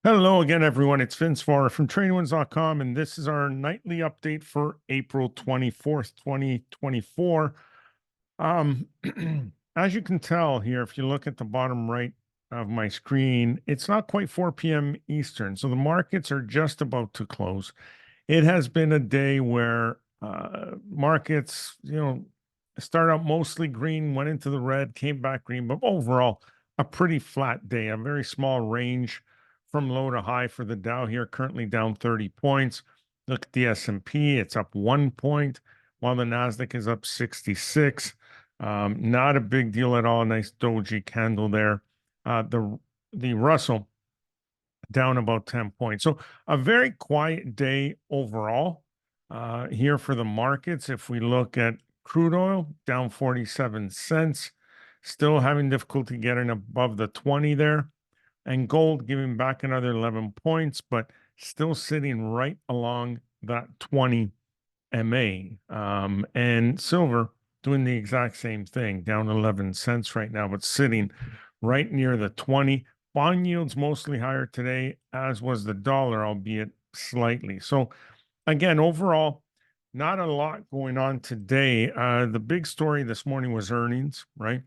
Hello again, everyone. It's Vince Farr from TradingWinds.com, and this is our nightly update for April 24th, 2024. Um, as you can tell here, if you look at the bottom right of my screen, it's not quite 4 p.m. Eastern, so the markets are just about to close. It has been a day where markets, start out mostly green, went into the red, came back green, but overall, a pretty flat day, a very small range from low to high for the Dow here, currently down 30 points. Look at the S&P, it's up 1 point, while the Nasdaq is up 66. Not a big deal at all. Nice doji candle there. The Russell down about 10 points. So a very quiet day overall here for the markets. If we look at crude oil, down 47 cents, still having difficulty getting above the 20 there. And gold giving back another 11 points, but still sitting right along that 20 MA. And silver doing the exact same thing, down 11 cents right now, but sitting right near the 20. Bond yields mostly higher today, as was the dollar, albeit slightly. So again, overall, not a lot going on today. The big story this morning was earnings, right?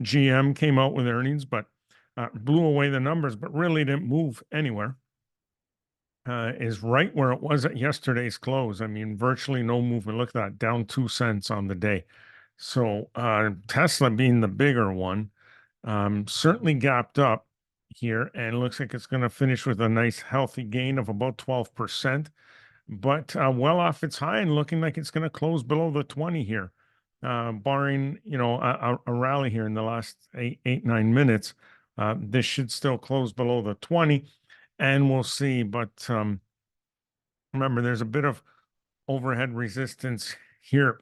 GM came out with earnings, but blew away the numbers, but really didn't move anywhere. Is right where it was at yesterday's close. I mean, virtually no movement. Look at that, down 2 cents on the day. So Tesla being the bigger one, certainly gapped up here, and looks like it's going to finish with a nice healthy gain of about 12%, but well off its high and looking like it's going to close below the 20 here, barring a rally here in the last 9 minutes. This should still close below the 20, and we'll see. But remember, there's a bit of overhead resistance here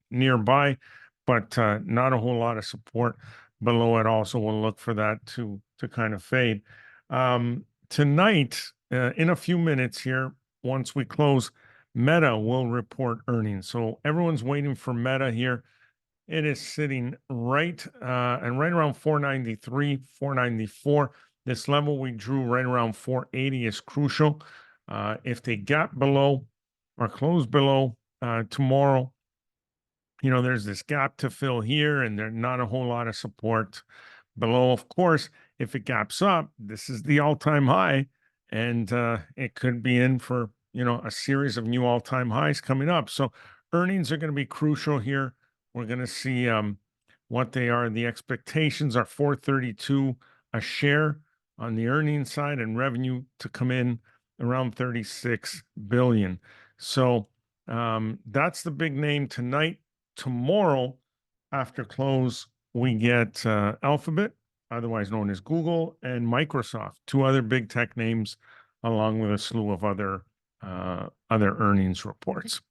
nearby, but not a whole lot of support below it. Also, we'll look for that to kind of fade. Tonight, in a few minutes here, once we close, Meta will report earnings. So everyone's waiting for Meta here. It is sitting right and right around 493, 494. This level we drew right around 480 is crucial. If they gap below or close below tomorrow, there's this gap to fill here, and there's not a whole lot of support below. Of course, if it gaps up, this is the all-time high, and it could be in for a series of new all-time highs coming up. So earnings are going to be crucial here. We're going to see what they are. The expectations are 432 a share on the earnings side, and revenue to come in around 36 billion. So that's the big name tonight. Tomorrow, after close, we get Alphabet, otherwise known as Google, and Microsoft, two other big tech names, along with a slew of other earnings reports.